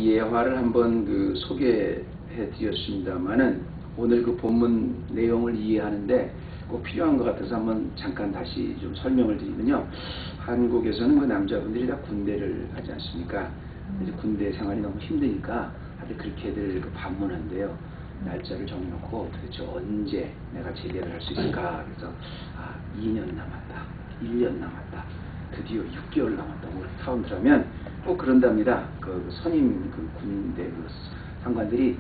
이 예화를 한번 소개해 드렸습니다만은 오늘 그 본문 내용을 이해하는데 꼭 필요한 것 같아서 한번 잠깐 다시 좀 설명을 드리면요. 한국에서는 그 남자분들이 다 군대를 하지 않습니까? 이제 군대 생활이 너무 힘드니까 다들 그렇게들 반문한대요. 날짜를 정해놓고 도대체 언제 내가 제대를 할 수 있을까? 그래서 2년 남았다, 1년 남았다, 드디어 6개월 남았다. 뭐 사원들 하면 꼭 그런답니다. 그 선임 군대 상관들이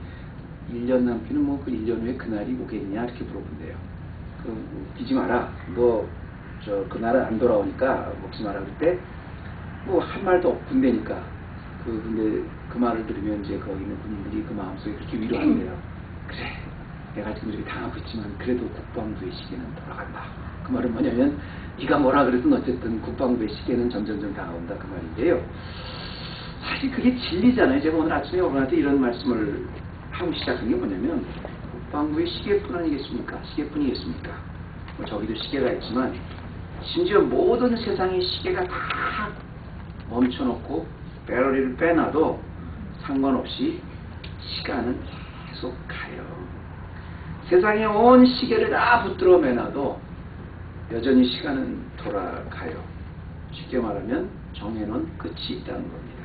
1년 남기는 뭐 그 1년 후에 그날이 오겠냐 이렇게 물어본대요. 웃기지 마라. 너 그날은 안 돌아오니까 먹지 마라. 그때 뭐 한 말도 없고 군대니까 근데 그 말을 들으면 이제 거기 있는 군인들이 그 마음속에 그렇게 위로한대요. 그래, 내가 지금 이렇게 당하고 있지만 그래도 국방부의 시계는 돌아간다. 그 말은 뭐냐면 네가 뭐라 그래도 어쨌든 국방부의 시계는 점점점 다가온다 그 말인데요. 사실 그게 진리잖아요. 제가 오늘 아침에 여러분한테 이런 말씀을 하고 시작한 게 뭐냐면 국방부의 시계뿐 아니겠습니까? 시계뿐이겠습니까? 뭐 저기도 시계가 있지만 심지어 모든 세상의 시계가 다 멈춰놓고 배터리를 빼놔도 상관없이 시간은 계속 가요. 세상에 온 시계를 다 붙들어 매놔도 여전히 시간은 돌아가요. 쉽게 말하면 정해놓은 끝이 있다는 겁니다.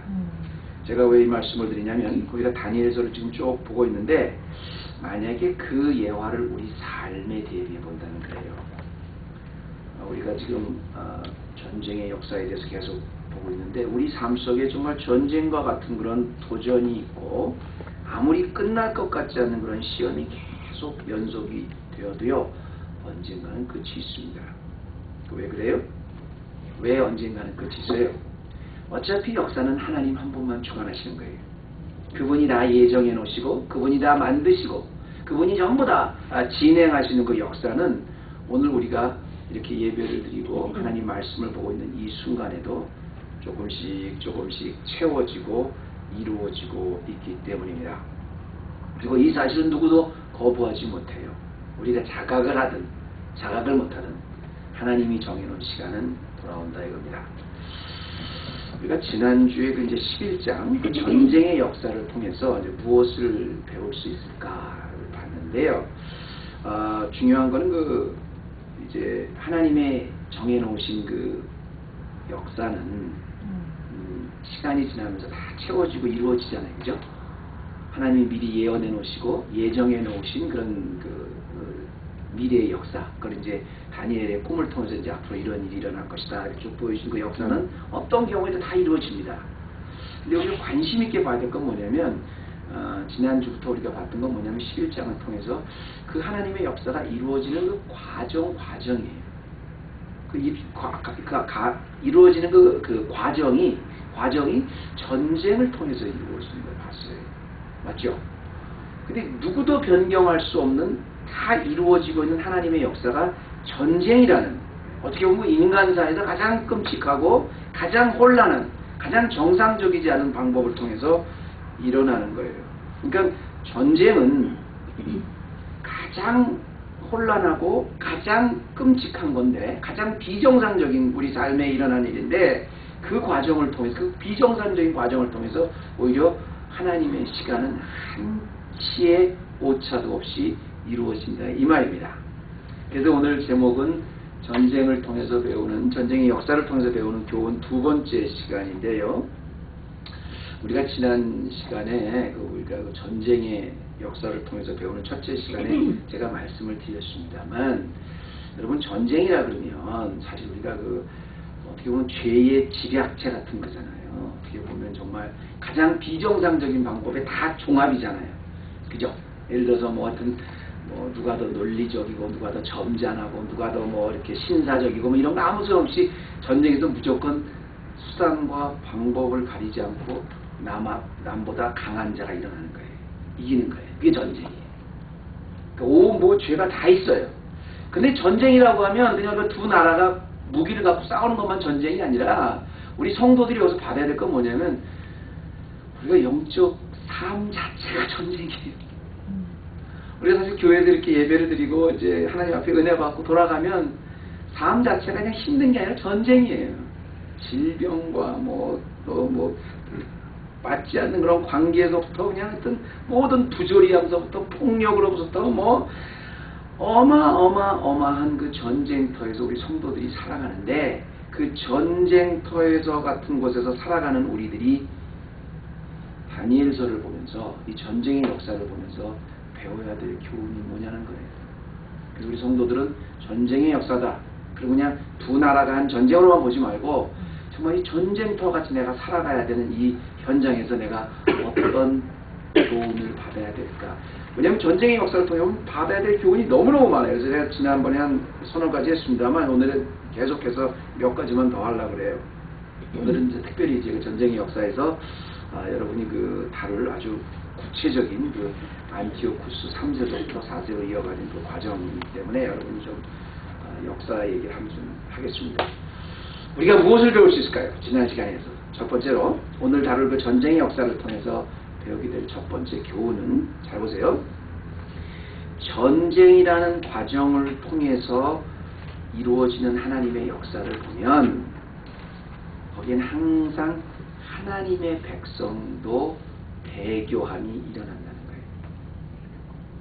제가 왜 이 말씀을 드리냐면 우리가 다니엘서를 지금 쭉 보고 있는데 만약에 그 예화를 우리 삶에 대비해 본다면 그래요. 우리가 지금 전쟁의 역사에 대해서 계속 보고 있는데 우리 삶 속에 정말 전쟁과 같은 그런 도전이 있고 아무리 끝날 것 같지 않는 그런 시험이 계속 연속이 되어도요 언젠가는 끝이 있습니다. 왜 그래요? 왜 언젠가는 끝이 있어요? 어차피 역사는 하나님 한 분만 주관하시는 거예요. 그분이 다 예정해 놓으시고 그분이 다 만드시고 그분이 전부 다 진행하시는 그 역사는 오늘 우리가 이렇게 예배를 드리고 하나님 말씀을 보고 있는 이 순간에도 조금씩 채워지고 이루어지고 있기 때문입니다. 그리고 이 사실은 누구도 거부하지 못해요. 우리가 자각을 하든 자각을 못하든 하나님이 정해놓은 시간은 돌아온다 이겁니다. 우리가 지난주에 이제 11장 전쟁의 역사를 통해서 이제 무엇을 배울 수 있을까를 봤는데요. 중요한 거는 이제 하나님의 정해놓으신 그 역사는 시간이 지나면서 다 채워지고 이루어지잖아요, 그죠? 하나님이 미리 예언해 놓으시고 예정해 놓으신 그런 미래의 역사, 그걸 이제 다니엘의 꿈을 통해서 이제 앞으로 이런 일이 일어날 것이다 이렇게 보여주신 그 역사는 어떤 경우에도 다 이루어집니다. 근데 우리가 관심 있게 봐야 될 건 뭐냐면 지난주부터 우리가 봤던 건 뭐냐면 11장을 통해서 그 하나님의 역사가 이루어지는 그 과정이에요. 이루어지는 그 과정이 전쟁을 통해서 이루어지는 걸 봤어요. 맞죠? 근데 누구도 변경할 수 없는 다 이루어지고 있는 하나님의 역사가 전쟁이라는 어떻게 보면 인간사에서 가장 끔찍하고 가장 혼란한 가장 정상적이지 않은 방법을 통해서 일어나는 거예요. 그러니까 전쟁은 가장 혼란하고 가장 끔찍한 건데 가장 비정상적인 우리 삶에 일어나는 일인데 그 과정을 통해서 그 비정상적인 과정을 통해서 오히려 하나님의 시간은 한치의 오차도 없이 이루어진다 이 말입니다. 그래서 오늘 제목은 전쟁을 통해서 배우는 전쟁의 역사를 통해서 배우는 교훈 두 번째 시간인데요. 우리가 지난 시간에 우리가 전쟁의 역사를 통해서 배우는 첫째 시간에 제가 말씀을 드렸습니다만 여러분 전쟁이라 그러면 사실 우리가 어떻게 보면 죄의 집약체 같은 거잖아요. 어떻게 보면 정말 가장 비정상적인 방법의 다 종합이잖아요. 그죠? 예를 들어서 누가 더 논리적이고 누가 더 점잖하고 누가 더 이렇게 신사적이고 이런 거 아무 소용 없이 전쟁에서 무조건 수단과 방법을 가리지 않고 남보다 강한 자가 일어나는 거예요. 이기는 거예요. 그게 전쟁이에요. 그러니까 죄가 다 있어요. 근데 전쟁이라고 하면 그냥 그 두 나라가 무기를 갖고 싸우는 것만 전쟁이 아니라 우리 성도들이 여기서 받아야 될 건 뭐냐면 우리가 영적 삶 자체가 전쟁이에요. 우리가 사실 교회에서 이렇게 예배를 드리고 이제 하나님 앞에 은혜 받고 돌아가면 삶 자체가 그냥 힘든 게 아니라 전쟁이에요. 질병과 맞지 않는 그런 관계에서부터 그냥 하여튼 모든 부조리함서부터 폭력으로부터 뭐 어마어마한 그 전쟁터에서 우리 성도들이 살아가는데, 그 전쟁터에서 같은 곳에서 살아가는 우리들이 다니엘서를 보면서 이 전쟁의 역사를 보면서 배워야 될 교훈이 뭐냐는 거예요. 그래서 우리 성도들은 전쟁의 역사다, 그리고 그냥 두 나라가 한 전쟁으로만 보지 말고 정말 이 전쟁터 같이 내가 살아가야 되는 이 현장에서 내가 어떤 교훈을 받아야 될까. 왜냐하면 전쟁의 역사를 통해 보면 받아야 될 교훈이 너무너무 많아요. 그래서 제가 지난번에 한 서너 가지 했습니다만 오늘은 계속해서 몇 가지만 더 하려고 그래요. 오늘은 이제 특별히 이제 그 전쟁의 역사에서 여러분이 그 다룰 아주 구체적인 그 안티오쿠스 3세부터 4세로 이어가는 그 과정이기 때문에 여러분이 좀 역사 얘기를 한번 좀 하겠습니다. 우리가 무엇을 배울 수 있을까요? 지난 시간에서 첫 번째로 오늘 다룰 그 전쟁의 역사를 통해서 배우게 될 첫 번째 교훈은, 잘 보세요. 전쟁이라는 과정을 통해서 이루어지는 하나님의 역사를 보면 거기엔 항상 하나님의 백성도 배교함이 일어난다는 거예요.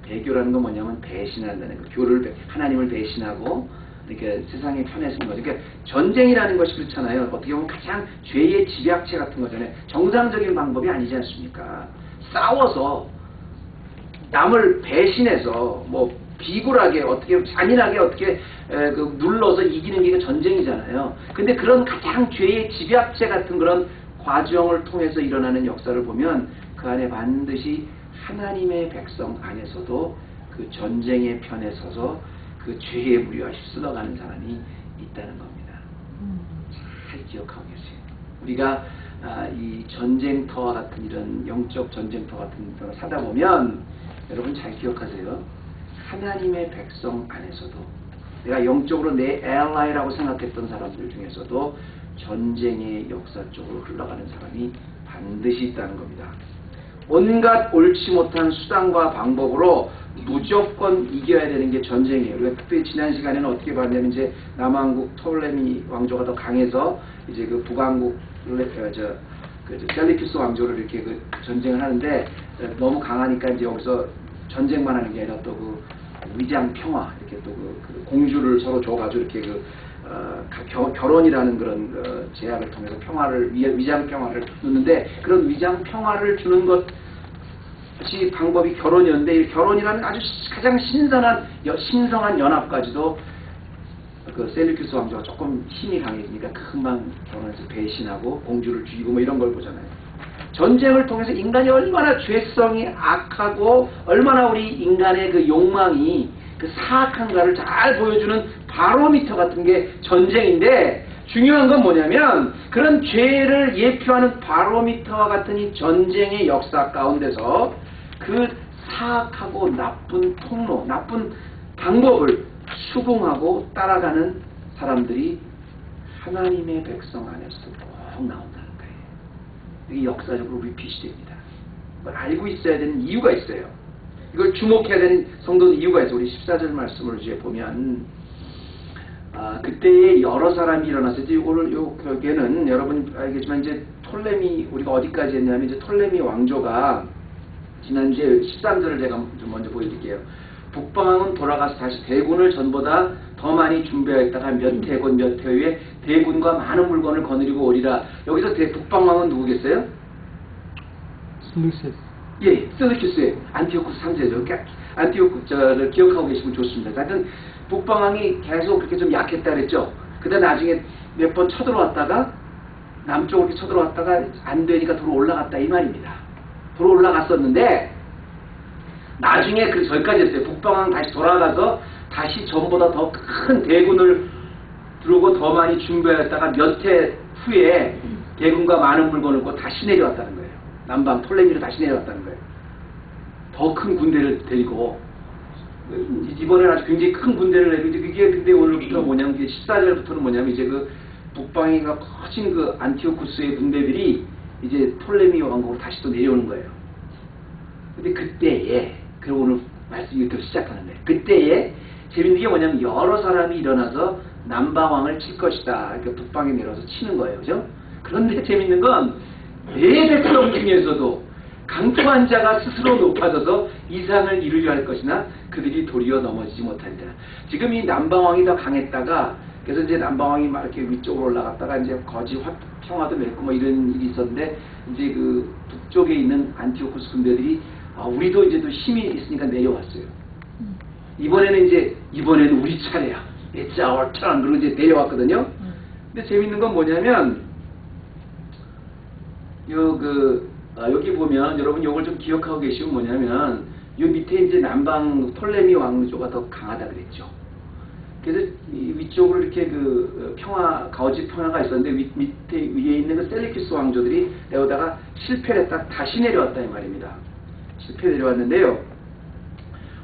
배교라는 건 뭐냐면 배신한다는 거예요. 하나님을 배신하고 이렇게 세상의 편에 서는 거죠. 그러니까 전쟁이라는 것이 그렇잖아요. 어떻게 보면 가장 죄의 집약체 같은 거잖아요. 정상적인 방법이 아니지 않습니까? 싸워서 남을 배신해서 뭐 비굴하게 어떻게 잔인하게 어떻게 눌러서 이기는 게 전쟁이잖아요. 근데 그런 가장 죄의 집약체 같은 그런 과정을 통해서 일어나는 역사를 보면 그 안에 반드시 하나님의 백성 안에서도 그 전쟁의 편에 서서 그 죄의 무리와 휩쓸어가는 사람이 있다는 겁니다. 잘 기억하고 계세요. 우리가 이 전쟁터와 같은 이런 영적 전쟁터 같은 걸 사다 보면 여러분 잘 기억하세요. 하나님의 백성 안에서도 내가 영적으로 내 엘라이라고 생각했던 사람들 중에서도 전쟁의 역사 쪽으로 흘러가는 사람이 반드시 있다는 겁니다. 온갖 옳지 못한 수단과 방법으로 무조건 이겨야 되는 게 전쟁이에요. 우리가 특별히 지난 시간에는 어떻게 봤냐면 이제 남한국 톨레미 왕조가 더 강해서 이제 그 북왕국 셀리큐스 왕조를 이렇게 그 전쟁을 하는데 너무 강하니까 이제 여기서 전쟁만 하는 게 아니라 또 그 위장 평화 이렇게 또 그 공주를 서로 줘가지고 이렇게 결혼이라는 그런 제약을 통해서 위장 평화를 주는데, 그런 위장 평화를 주는 것이 방법이 결혼이었는데, 이 결혼이라는 아주 가장 신성한 연합까지도 그 셀리큐스 왕조가 조금 힘이 강해지니까 금방 결혼해서 배신하고 공주를 죽이고 뭐 이런 걸 보잖아요. 전쟁을 통해서 인간이 얼마나 죄성이 악하고 얼마나 우리 인간의 그 욕망이 그 사악한가를 잘 보여주는 바로미터 같은 게 전쟁인데, 중요한 건 뭐냐면 그런 죄를 예표하는 바로미터와 같은 이 전쟁의 역사 가운데서 그 사악하고 나쁜 통로, 나쁜 방법을 수긍하고 따라가는 사람들이 하나님의 백성 안에서도 꼭 나온다는 거예요. 이게 역사적으로 리핏이 됩니다. 이걸 알고 있어야 되는 이유가 있어요. 이걸 주목해야 되는 성도는 이유가 있어요. 우리 14절 말씀을 이제 보면 그때에 여러 사람이 일어났어요. 오늘 여기에는 여러분 알겠지만 이제 톨레미, 우리가 어디까지 했냐면 이제 톨레미 왕조가 지난주에 13절을 제가 좀 먼저 보여드릴게요. 북방왕은 돌아가서 다시 대군을 전보다 더 많이 준비하였다가 몇 해군 몇 해 후에 대군과 많은 물건을 거느리고 오리라. 여기서 북방왕은 누구겠어요? 슬루세스. 예, 셀리큐스의 안티오쿠스 3세죠. 안티오쿠스를 기억하고 계시면 좋습니다. 하여튼 북방왕이 계속 그렇게 좀 약했다 그랬죠. 그다음 나중에 몇 번 쳐들어왔다가 남쪽으로 쳐들어왔다가 안 되니까 도로 올라갔다 이 말입니다. 도로 올라갔었는데 나중에 그 절까지 했어요. 북방왕 다시 돌아가서 다시 전보다 더 큰 대군을 들고 더 많이 준비하였다가 몇 해 후에 대군과 많은 물건을 싣고 다시 내려왔다는 거예요. 남방 톨레미로 다시 내려왔다는 거예요. 더 큰 군대를 데리고 이번에 아주 굉장히 큰 군대를 내리고 이게 근데 오늘부터 뭐냐면 14절부터는 뭐냐면 이제 그 북방이가 커진 그 안티오쿠스의 군대들이 이제 톨레미 왕국으로 다시 또 내려오는 거예요. 근데 그때에, 그리고 오늘 말씀이 이렇게 시작하는데, 그때에 재밌는 게 뭐냐면 여러 사람이 일어나서 남방왕을 칠 것이다. 그러니까 북방에 내려와서 치는 거예요. 그죠? 그런데 재밌는 건 내 백성 중에서도 강포한 자가 스스로 높아져서 이상을 이루려 할 것이나 그들이 도리어 넘어지지 못한다. 지금 이 남방왕이 더 강했다가 그래서 이제 남방왕이 막 이렇게 위쪽으로 올라갔다가 이제 거지 평화도 맺고 뭐 이런 일이 있었는데 이제 그 북쪽에 있는 안티오코스 군대들이 우리도 이제 또 힘이 있으니까 내려왔어요. 이번에는 우리 차례야. It's our turn. 그리고 이제 내려왔거든요. 근데 재밌는 건 뭐냐면 여기 보면 여러분 요걸 좀 기억하고 계시면 뭐냐면 요 밑에 이제 남방 톨레미 왕조가 더 강하다 그랬죠. 그래서 이 위쪽으로 이렇게 거짓 평화가 있었는데 밑에 위에 있는 그 셀리큐스 왕조들이 내려다가 실패를 했다 다시 내려왔다 이 말입니다. 실패 내려왔는데요.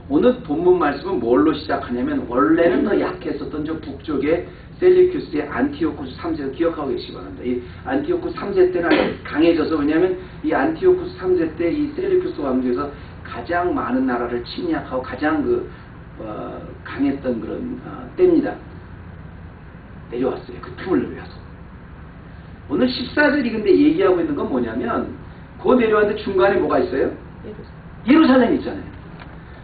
오늘 본문 말씀은 뭘로 시작하냐면 원래는 더 약했었던 저 북쪽의 셀리큐스의 안티오쿠스 3세를 기억하고 계시기 바랍니다. 이 안티오쿠스 3세 때는 강해져서 왜냐하면 이 안티오쿠스 3세 때 이 셀리큐스 왕조에서 가장 많은 나라를 침략하고 가장 강했던 그런 때입니다. 내려왔어요. 그 틈을 노려서. 오늘 14절이 근데 얘기하고 있는 건 뭐냐면 그 내려왔는데 중간에 뭐가 있어요? 예루살렘 있잖아요.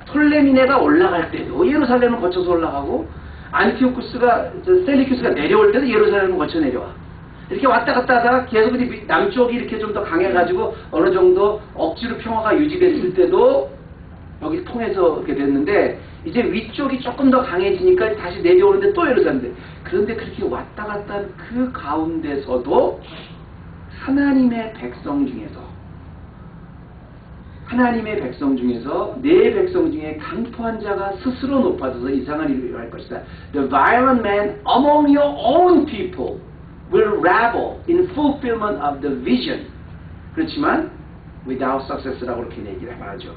톨레미네가 올라갈 때도 예루살렘을 거쳐서 올라가고 안티오쿠스가 셀리큐스가 내려올 때도 예루살렘을 거쳐 내려와. 이렇게 왔다 갔다 하다가 계속 남쪽이 이렇게 좀 더 강해가지고 어느 정도 억지로 평화가 유지됐을 때도 여기 통해서 이렇게 됐는데 이제 위쪽이 조금 더 강해지니까 다시 내려오는데 또 예루살렘인데 그런데 그렇게 왔다 갔다 한 그 가운데서도 하나님의 백성 중에서 내 백성 중에 강포한 자가 스스로 높아져서 이상을 이루려 할 것이다. The violent man among your own people will rebel in fulfillment of the vision. 그렇지만 without success라고 이렇게 얘기를 말하죠.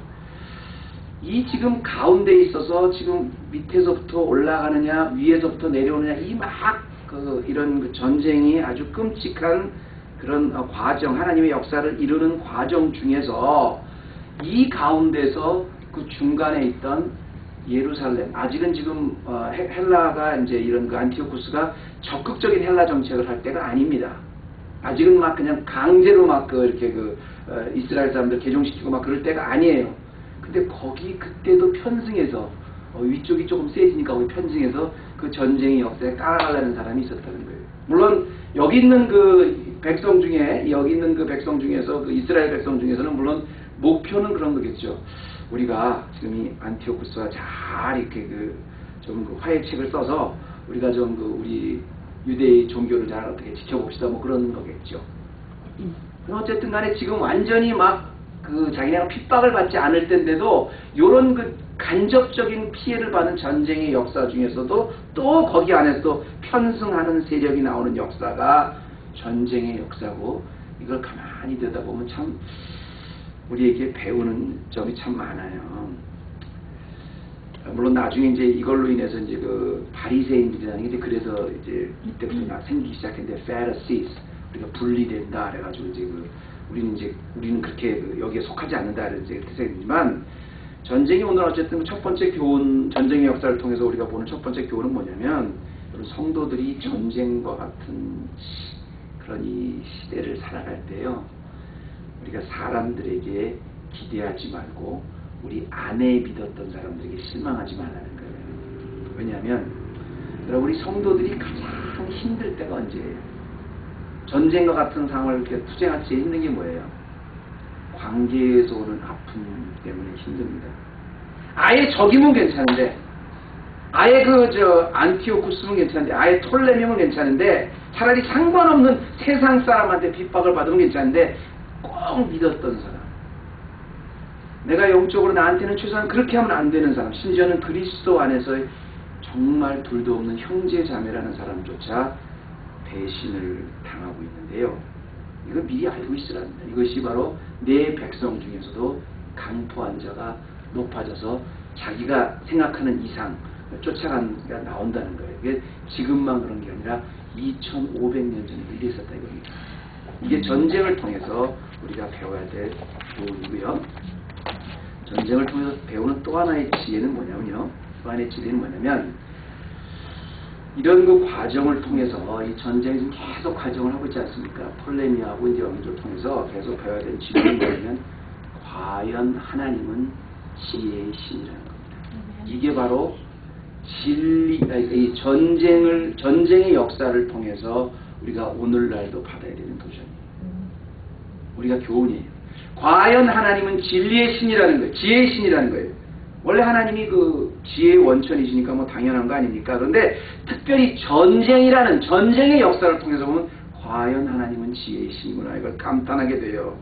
이 지금 가운데 있어서 지금 밑에서부터 올라가느냐 위에서부터 내려오느냐 이 이런 전쟁이 아주 끔찍한 그런 과정 하나님의 역사를 이루는 과정 중에서 이 가운데서 그 중간에 있던 예루살렘 아직은 지금 헬라가 이제 이런 안티오쿠스가 적극적인 헬라 정책을 할 때가 아닙니다. 아직은 그냥 강제로 이렇게 이스라엘 사람들 개종시키고 그럴 때가 아니에요. 근데 거기 그때도 편승해서 위쪽이 조금 세지니까 거기 편승해서 그 전쟁의 역사에 따라가려는 사람이 있었다는 거예요. 물론 여기 있는 그 백성 중에서 이스라엘 백성 중에서는 물론 목표는 그런 거겠죠. 우리가 지금 이 안티오쿠스와 잘 이렇게 좀 화해책을 써서 우리가 좀 우리 유대의 종교를 잘 어떻게 지켜봅시다 그런 거겠죠. 어쨌든 간에 지금 완전히 자기네가 핍박을 받지 않을 텐데도 요런 간접적인 피해를 받는 전쟁의 역사 중에서도 또 거기 안에서 또 편승하는 세력이 나오는 역사가 전쟁의 역사고 이걸 가만히 들여다보면 참 우리에게 배우는 점이 참 많아요. 물론 나중에 이제 이걸로 인해서 이제 바리새인들이라는 게 그래서 이제 이때부터 생기기 시작했는데 Pharisees 우리가 분리된다 그래가지고 이제 우리는 그렇게 여기에 속하지 않는다 이런 이제 뜻이지만 전쟁이 오늘 어쨌든 첫 번째 교훈 전쟁의 역사를 통해서 우리가 보는 첫 번째 교훈은 뭐냐면 성도들이 전쟁과 같은 그런 이 시대를 살아갈 때요. 우리가 사람들에게 기대하지 말고 우리 안에 믿었던 사람들에게 실망하지 말라는 거예요. 왜냐하면 우리 성도들이 가장 힘들 때가 언제예요? 전쟁과 같은 상황을 이렇게 투쟁할 때 힘든 게 뭐예요? 관계에서 오는 아픔 때문에 힘듭니다. 아예 적이면 괜찮은데 아예 안티오쿠스면 괜찮은데 아예 톨레미면 괜찮은데 차라리 상관없는 세상 사람한테 핍박을 받으면 괜찮은데 꼭 믿었던 사람 내가 영적으로 나한테는 최소한 그렇게 하면 안 되는 사람 심지어는 그리스도 안에서 정말 둘도 없는 형제 자매라는 사람조차 배신을 당하고 있는데요. 이거 미리 알고 있으랍니다. 이것이 바로 내 백성 중에서도 강포한 자가 높아져서 자기가 생각하는 이상 쫓아간 게 나온다는 거예요. 이게 지금만 그런 게 아니라 2500년 전에도 이랬었다 이겁니다. 이게 전쟁을 통해서 우리가 배워야 될 교훈이고요. 전쟁을 통해서 배우는 또 하나의 지혜는 뭐냐면요. 이런 그 과정을 통해서 이 전쟁이 지금 계속 과정을 하고 있지 않습니까? 톨레미하고 이제 왕조를 통해서 계속 배워야 되는 질문이 뭐냐면 과연 하나님은 지혜의 신이라는 겁니다. 이게 바로 이 전쟁의 역사를 통해서 우리가 오늘날도 받아야 되는 도전이에요. 우리가 교훈이에요. 과연 하나님은 진리의 신이라는 거예요. 지혜의 신이라는 거예요. 원래 하나님이 그 지혜의 원천이시니까 뭐 당연한 거 아닙니까? 그런데 특별히 전쟁의 역사를 통해서 보면 과연 하나님은 지혜의 신이구나 이걸 감탄하게 돼요.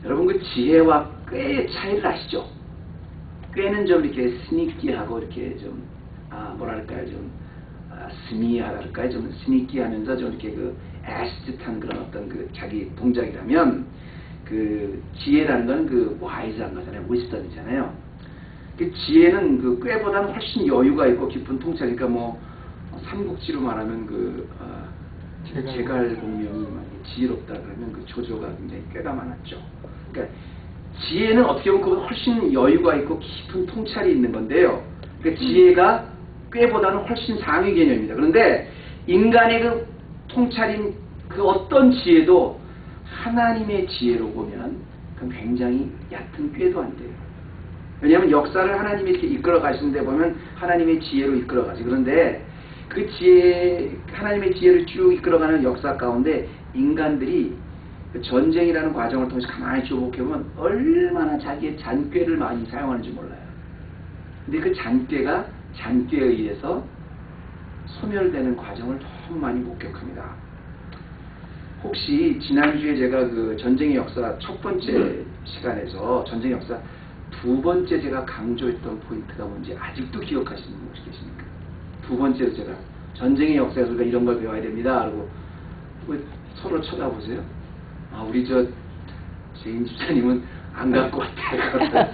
여러분 그 지혜와 꾀의 차이를 아시죠? 꾀는 좀 이렇게 스니키하고 이렇게 좀 뭐랄까요 좀 스미하랄까요 좀 스니키하면서 좀 이렇게 그 애시듯한 그런 어떤 그 자기 동작이라면 그 지혜라는 건 그 와이즈한 거잖아요. 위스덤이잖아요. 그 지혜는 그 꾀보다는 훨씬 여유가 있고 깊은 통찰이니까 뭐 삼국지로 말하면 그 제갈공명이 지혜롭다 그러면 그 조조가 굉장히 꾀가 많았죠. 그러니까 지혜는 어떻게 보면 그보다 훨씬 여유가 있고 깊은 통찰이 있는 건데요. 그러니까 지혜가 꾀보다는 훨씬 상위 개념입니다. 그런데 인간의 그 통찰인 그 어떤 지혜도 하나님의 지혜로 보면 그건 굉장히 얕은 꾀도 안 돼요. 왜냐하면 역사를 하나님이 이렇게 이끌어 가시는데 보면 하나님의 지혜로 이끌어 가지. 그런데 그 지혜, 하나님의 지혜를 쭉 이끌어가는 역사 가운데 인간들이 그 전쟁이라는 과정을 통해서 가만히 주목해보면 얼마나 자기의 잔꾀를 많이 사용하는지 몰라요. 근데 그 잔꾀가 잔꾀에 의해서 소멸되는 과정을 너무 많이 목격합니다. 혹시 지난주에 제가 그 전쟁의 역사 첫 번째 시간에서 전쟁의 역사 두 번째 제가 강조했던 포인트가 뭔지 아직도 기억하시는 분 혹시 계십니까? 두 번째로 제가 전쟁의 역사에서 우리가 이런 걸 배워야 됩니다. 그리고 서로 쳐다보세요. 아, 우리 저 제인 집사님은 안 갈 것 같아요.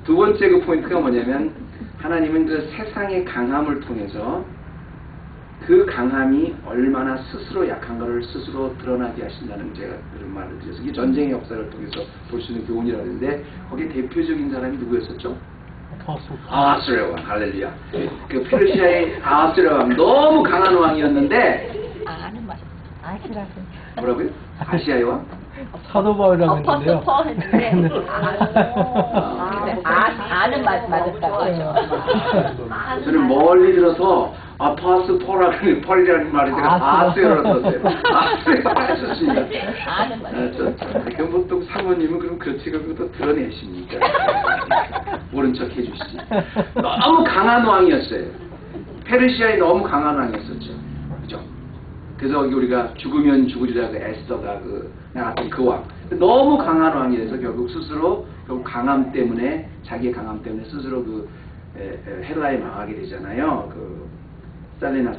두 번째 그 포인트가 뭐냐면 하나님은 그 세상의 강함을 통해서 그 강함이 얼마나 스스로 약한 것을 스스로 드러나게 하신다는 제가 그런 말을 드려서 이게 전쟁의 역사를 통해서 볼 수 있는 교훈이라고 했는데 거기에 대표적인 사람이 누구였었죠? 아하스레 왕. 할렐루야. 그 페르시아의 아하스레 왕 너무 강한 왕이었는데 아는 말. 아시라고. 뭐라고요? 아시아의 왕? 사도 바울이라고 했는데요. 아는 말 맞았다고 하죠. 저는 멀리 들어서 아파스 폴이라는 말이 제가 아스라고 썼어요. 아스라고 하셨습니다. 아는 말. 그럼 보통 사모님은 그럼 그렇지 그럼 또 드러내십니까? 모른 척 해주시지. 너무 강한 왕이었어요. 페르시아에 너무 강한 왕이었었죠. 그죠? 그래서 우리가 죽으면 죽으리라 그 에스더가 그 나갔던 그 왕. 너무 강한 왕이라서 결국 스스로 결국 강함 때문에 자기의 강함 때문에 스스로 그 헬라에 망하게 되잖아요. 그 살레나스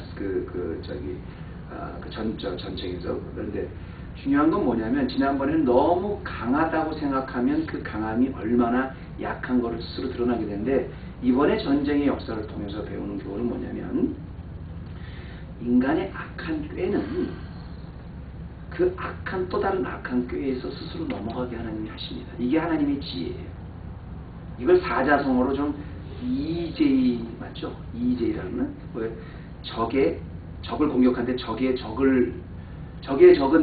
전쟁에서. 그런데 중요한 건 뭐냐면 지난번에는 너무 강하다고 생각하면 그 강함이 얼마나 약한 거를 스스로 드러나게 되는데 이번에 전쟁의 역사를 통해서 배우는 교훈은 뭐냐면 인간의 악한 꾀는 그 악한 또 다른 악한 꾀에서 스스로 넘어가게 하나님이 하십니다. 이게 하나님의 지혜예요. 이걸 사자성어로 좀 EJ 맞죠? EJ라는 왜 적을 공격하는데 적의 적은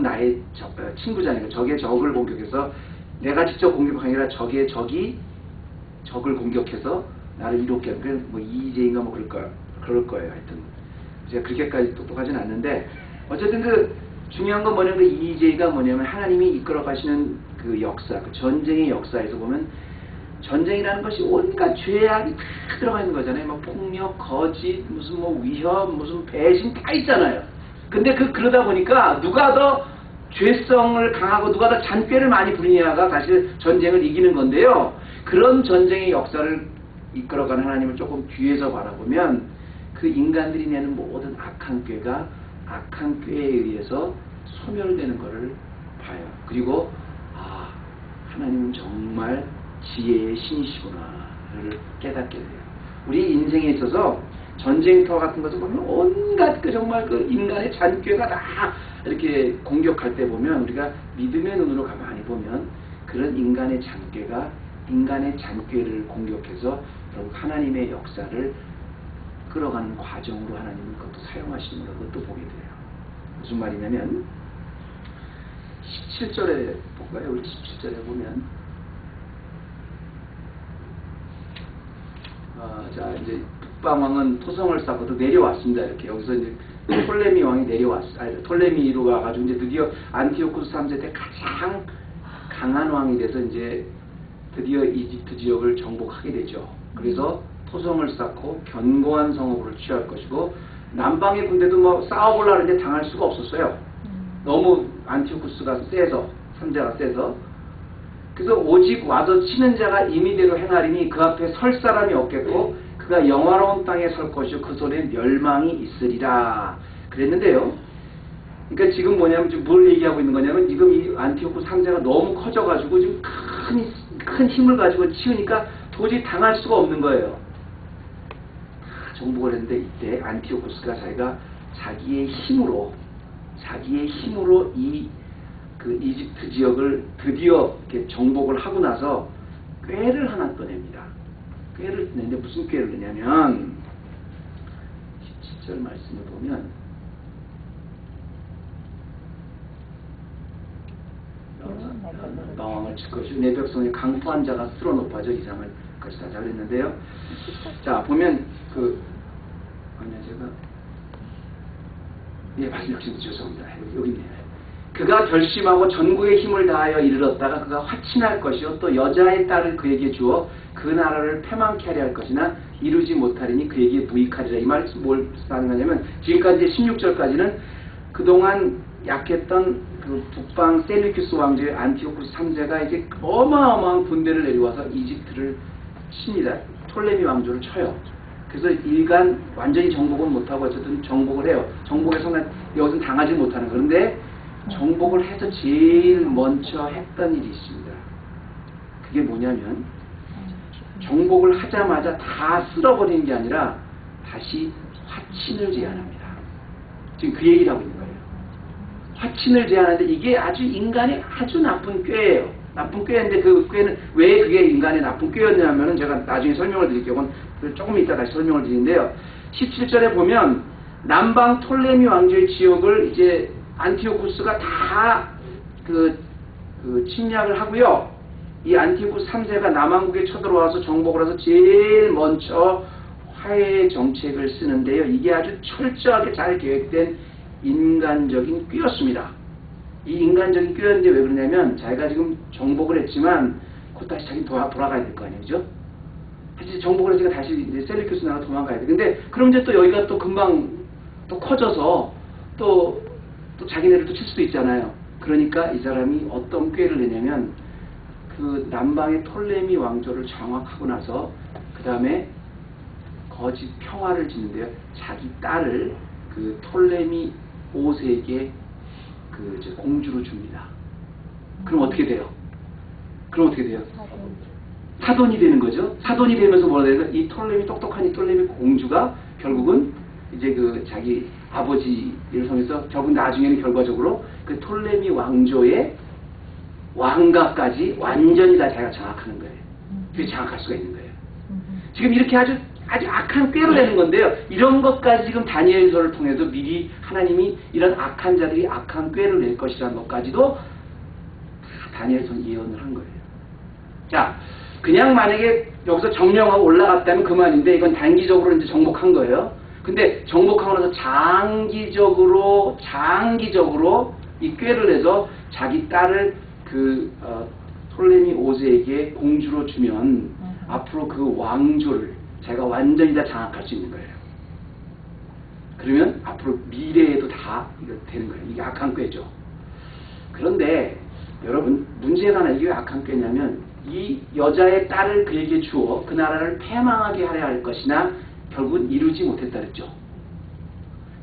나의 친구잖아요. 적의 적을 공격해서 내가 직접 공격한 게 아니라 적의 적이 적을 공격해서 나를 이롭게 하는 게 뭐 EJ인가 뭐 그럴 거예요. 하여튼 제가 그렇게까지 똑똑하진 않는데 어쨌든 그 중요한 건 뭐냐면 그 EJ가 뭐냐면 하나님이 이끌어 가시는 그 역사, 그 전쟁의 역사에서 보면 전쟁이라는 것이 온갖 죄악이 다 들어가 있는 거잖아요. 뭐 폭력, 거짓, 무슨 뭐 위협, 무슨 배신 다 있잖아요. 근데 그러다 보니까 누가 더 죄성을 강하고 누가 더 잔꾀를 많이 부리냐가 사실 전쟁을 이기는 건데요. 그런 전쟁의 역사를 이끌어가는 하나님을 조금 뒤에서 바라보면 그 인간들이 내는 모든 악한 꾀가 악한 꾀에 의해서 소멸되는 것을 봐요. 그리고 하나님은 정말 지혜의 신이시구나를 깨닫게 돼요. 우리 인생에 있어서 전쟁터 같은 것을 보면 온갖 정말 그 인간의 잔꾀가 다 이렇게 공격할 때 보면 우리가 믿음의 눈으로 가만히 보면 그런 인간의 잔꾀가 인간의 잔꾀를 공격해서 결국 하나님의 역사를 끌어가는 과정으로 하나님은 그것도 사용하시는 것도 보게 돼요. 무슨 말이냐면 17절에 볼까요? 우리 17절에 보면 자 이제 북방왕은 토성을 쌓고 또 내려왔습니다. 이렇게 여기서 이제 톨레미 왕이 톨레미로 와가지고 이제 드디어 안티오쿠스 3세 때 가장 강한 왕이 돼서 이제 드디어 이집트 지역을 정복하게 되죠. 그래서 토성을 쌓고 견고한 성읍을 취할 것이고 남방의 군대도 뭐 싸워보려고 했는데 당할 수가 없었어요. 너무 안티오쿠스가 세서 3세가 세서 그래서 오직 와서 치는 자가 임의대로 행하리니 그 앞에 설 사람이 없겠고 그가 영화로운 땅에 설 것이요 그 손에 멸망이 있으리라 그랬는데요. 그러니까 지금 뭐냐면 지금 뭘 얘기하고 있는 거냐면 지금 이 안티오쿠스 3세가 너무 커져가지고 지금 큰 힘을 가지고 치우니까 도저히 당할 수가 없는 거예요. 다 정복을 했는데 이때 안티오쿠스가 자기가 자기의 힘으로 그 이집트 지역을 드디어 이렇게 정복을 하고 나서 꾀를 하나 꺼냅니다. 꾀를 내는데 무슨 꾀를 내냐면 17절 말씀을 보면 마왕을 칠 것이요 내 백성의 강포한 자가 쓸어 높아져 이상할 것이다. 자 그랬는데요. 자 보면 말씀 죄송합니다. 여기 있네요. 그가 결심하고 전국의 힘을 다하여 이르렀다가 그가 화친할 것이요 또 여자의 딸을 그에게 주어 그 나라를 패망케 하려 할 것이나 이루지 못하리니 그에게 부익하리라. 이 말이 뭘 하는 거냐면 지금까지 16절까지는 그동안 약했던 그 북방 셀루키스 왕조의 안티오쿠스 3세가 이제 어마어마한 군대를 내려와서 이집트를 칩니다. 톨레미 왕조를 쳐요. 그래서 일간 완전히 정복은 못하고 어쨌든 정복을 해요. 정복해서는 여기서 당하지 못하는. 그런데 정복을 해서 제일 먼저 했던 일이 있습니다. 그게 뭐냐면 정복을 하자마자 다 쓸어버리는 게 아니라 다시 화친을 제안합니다. 지금 그 얘기를 하고 있는 거예요. 화친을 제안하는데 이게 아주 인간의 아주 나쁜 꾀예요. 나쁜 꾀인데 그 꾀는 왜 그게 인간의 나쁜 꾀였냐면은 제가 나중에 설명을 드릴게요. 조금 이따 다시 설명을 드리는데요. 17절에 보면 남방 톨레미 왕조의 지역을 이제 안티오쿠스가 다 침략을 하고요. 이 안티오쿠스 3세가 남왕국에 쳐들어와서 정복을 해서 제일 먼저 화해 정책을 쓰는데요. 이게 아주 철저하게 잘 계획된 인간적인 꾀였습니다. 이 인간적인 꾀였는데 왜 그러냐면 자기가 지금 정복을 했지만 곧 다시 자기 돌아가야 될 거 아니에요. 그죠? 다시 정복을 해서 다시 이제 셀루키스 나라 도망가야 돼. 근데 그럼 이제 또 여기가 또 금방 또 커져서 또 자기네를 또 칠 수도 있잖아요. 그러니까 이 사람이 어떤 꾀를 내냐면 그 남방의 톨레미 왕조를 장악하고 나서 그 다음에 거짓 평화를 짓는데요. 자기 딸을 그 톨레미 5세에게 그 이제 공주로 줍니다. 그럼 어떻게 돼요? 사돈이 되는 거죠. 사돈이 되면서 뭐라 해야 이 톨레미 똑똑한 이 톨레미 공주가 결국은 이제 그 자기 아버지를 통해서 결국 나중에는 결과적으로 그 톨레미 왕조의 왕가까지 완전히 다 자기가 장악하는 거예요. 그게 장악할 수가 있는 거예요. 지금 이렇게 아주 악한 꾀를 내는 건데요. 이런 것까지 지금 다니엘서를 통해서 미리 하나님이 이런 악한 자들이 악한 꾀를 낼 것이라는 것까지도 다 다니엘서는 예언을 한 거예요. 자, 그냥 만약에 여기서 점령하고 올라갔다면 그만인데 이건 단기적으로 이제 정복한 거예요. 근데 정복하고 나서 장기적으로 이 꾀를 내서 자기 딸을 톨레미 5세에게 공주로 주면 앞으로 그 왕조를 자기가 완전히 다 장악할 수 있는 거예요. 그러면 앞으로 미래에도 다 이거 되는 거예요. 이게 악한 꾀죠. 그런데 여러분 문제가 하나 이게 왜 악한 꾀냐면 이 여자의 딸을 그에게 주어 그 나라를 패망하게 하려 할 것이나 결국은 이루지 못했다 그랬죠.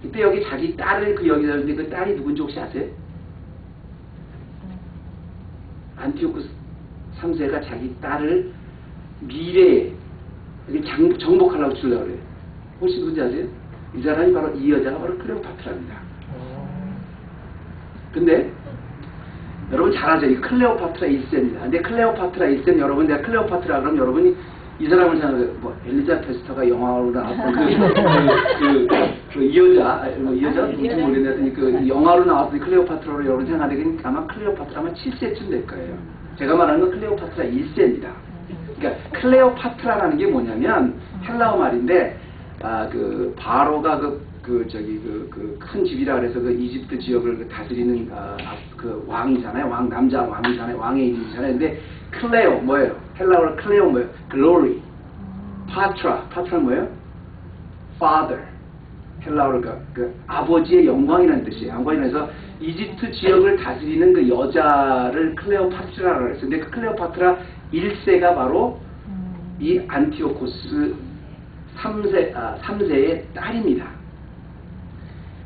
이때 여기 자기 딸을 여기다 했는데 그 딸이 누군지 혹시 아세요? 안티오쿠스 3세가 자기 딸을 미래에 정복하려고 주려고 그래요. 혹시 누군지 아세요? 이 사람이 바로 이 여자가 바로 클레오파트라입니다. 근데 여러분 잘 아죠? 이 클레오파트라 1세입니다. 근데 클레오파트라 1세는 여러분 내가 클레오파트라 그러면 여러분이 이 사람을 생각해 뭐 엘리자베스터가 영화로 나왔던 이 여자 이 여자 누군지 모르겠는데 그 영화로 나왔던 클레오파트라로 여러분 생각하기엔 아마 클레오파트라만 7세쯤 될 거예요. 제가 말하는 건 클레오파트라 1세입니다. 그러니까 클레오파트라라는 게 뭐냐면 헬라어 말인데 그 바로가 큰 집이라 그래서 그 이집트 지역을 다스리는 그 왕이잖아요. 남자 왕이잖아요. 왕의 이름이잖아요. 근데 클레오 뭐예요? 헬라어로 클레오 뭐예요? glory. 파트라 뭐예요? father. 헬라어로 그 아버지의 영광이라는 뜻이에요. 영광이라서 이집트 지역을 다스리는 그 여자를 클레오파트라라고 했어요. 근데 그 클레오파트라 1세가 바로 이 안티오코스 3세의 딸입니다.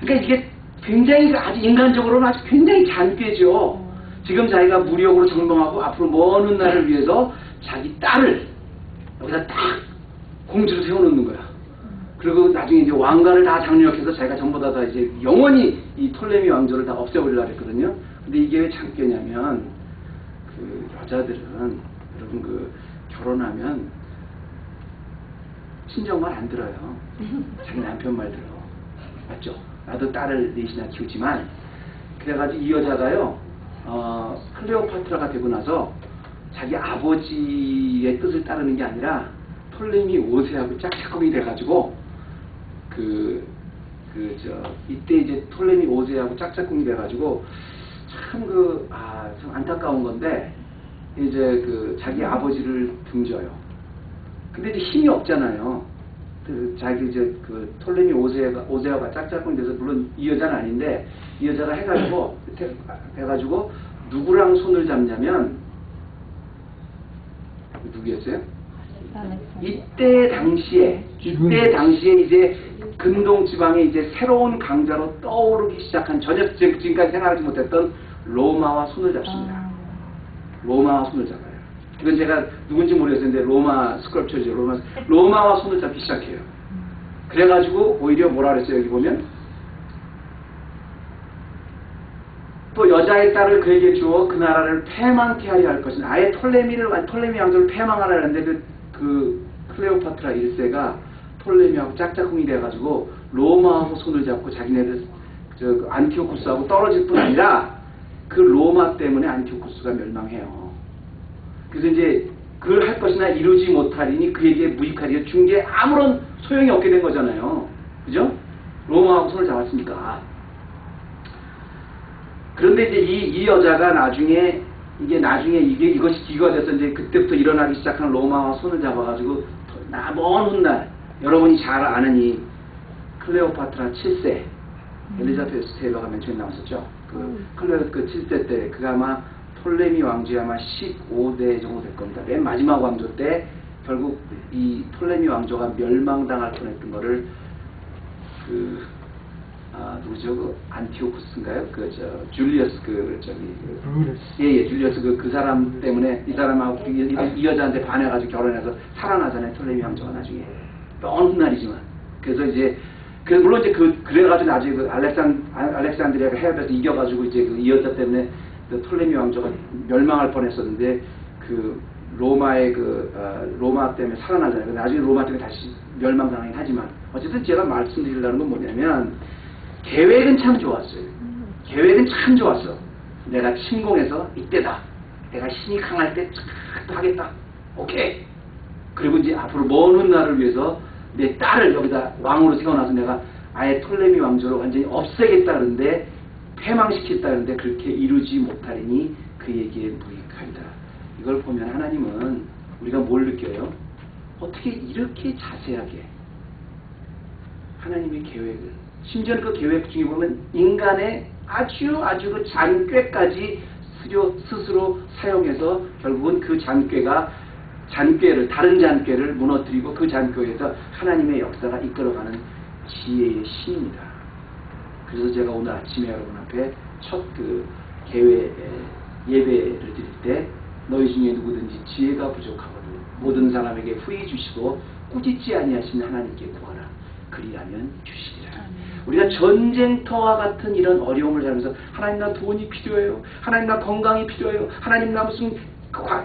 그러니까 이게 굉장히 아주 인간적으로는 아주 굉장히 잔꾀죠. 지금 자기가 무력으로 정복하고 앞으로 먼 훗날을 위해서 자기 딸을 여기다 딱 공주로 세워놓는 거야. 그리고 나중에 이제 왕가를 다 장려해서 자기가 전부 다 이제 영원히 이 톨레미 왕조를 다 없애버리려고 했거든요. 근데 이게 왜 잔꾀냐면 그 여자들은 여러분 그 결혼하면 친정 말 안 들어요. 자기 남편 말 들어. 맞죠? 나도 딸을 넷이나 키우지만 그래가지고 이 여자가요 클레오파트라가 되고 나서 자기 아버지의 뜻을 따르는 게 아니라 톨레미 5세하고 짝짝꿍이 돼가지고 이때 이제 톨레미 5세하고 짝짝꿍이 돼가지고 참 안타까운 건데 이제 자기 아버지를 등져요. 근데 이제 힘이 없잖아요. 자기 톨레미 5세가 짝짝꿍이 돼서 물론 이 여자는 아닌데 이 여자가 해가지고 누구랑 손을 잡냐면 누구였어요? 이때 당시에 이제 근동 지방에 이제 새로운 강자로 떠오르기 시작한 전혀 지금까지 생각하지 못했던 로마와 손을 잡습니다. 로마와 손을 잡아요. 이건 제가 누군지 모르겠는데 로마 스컬프처죠. 로마와 손을 잡기 시작해요. 그래가지고 오히려 뭐라 그랬어요? 여기 보면 또 여자의 딸을 그에게 주어 그 나라를 패망케 하려 할 것이니 아예 톨레미 왕조를 패망하려 하는데 그 클레오파트라 1세가 톨레미하고 짝짝꿍이 돼가지고 로마하고 손을 잡고 자기네들 안티오쿠스하고 떨어질 뿐 아니라 그 로마 때문에 안티오쿠스가 멸망해요. 그래서 이제 그걸 할 것이나 이루지 못하리니 그에게 무익하리요. 준 게 아무런 소용이 없게 된 거잖아요. 그죠? 로마하고 손을 잡았으니까. 그런데 이제 이 여자가 나중에 이것이 기가 돼서 이제 그때부터 일어나기 시작한 로마와 손을 잡아가지고 먼 훗날 여러분이 잘 아는 이 클레오파트라 7세 엘리자베스 테일러가 맨 처음에 나왔었죠. 그 7세 때 그가 아마 톨레미 왕조에 아마 15대 정도 될 겁니다. 맨 마지막 왕조 때 결국 이 톨레미 왕조가 멸망당할 뻔했던 거를 누구죠? 안티오쿠스인가요? 줄리어스 줄리어스 그 사람 때문에 이 사람하고 이 여자한테 반해가지고 결혼해서 살아나잖아요. 톨레미 왕조가 나중에 먼 훗날이지만 그래서 물론 이제 그래가지고 나중에 알렉산드리아가 해협에서 이겨가지고 이제 이 여자 때문에 톨레미 왕조가 멸망할 뻔했었는데 로마 때문에 살아나잖아요. 나중에 로마 때문에 다시 멸망당하긴 하지만 어쨌든 제가 말씀드리려는 건 뭐냐면 계획은 참 좋았어요. 계획은 참 좋았어. 내가 침공해서 이때다. 내가 힘이 강할 때 하겠다. 오케이. 그리고 이제 앞으로 먼 훗날을 위해서 내 딸을 여기다 왕으로 세워놔서 내가 아예 톨레미 왕조를 완전히 없애겠다 그러는데 패망시켰다 그러는데 그렇게 이루지 못하리니 그에게 무익하리라. 이걸 보면 하나님은 우리가 뭘 느껴요? 어떻게 이렇게 자세하게 하나님의 계획을 심지어 그 계획 중에 보면 인간의 아주 그 잔꾀까지 스스로 사용해서 결국은 그 다른 잔꾀를 무너뜨리고 그 잔꾀에서 하나님의 역사가 이끌어가는 지혜의 신입니다. 그래서 제가 오늘 아침에 여러분 앞에 첫 예배를 드릴 때 너희 중에 누구든지 지혜가 부족하거든 모든 사람에게 후히 주시고 꾸짖지 아니하시는 하나님께 구하라. 그리하면 주시리라. 우리가 전쟁터와 같은 이런 어려움을 살면서 하나님 나 돈이 필요해요. 하나님 나 건강이 필요해요. 하나님 나 무슨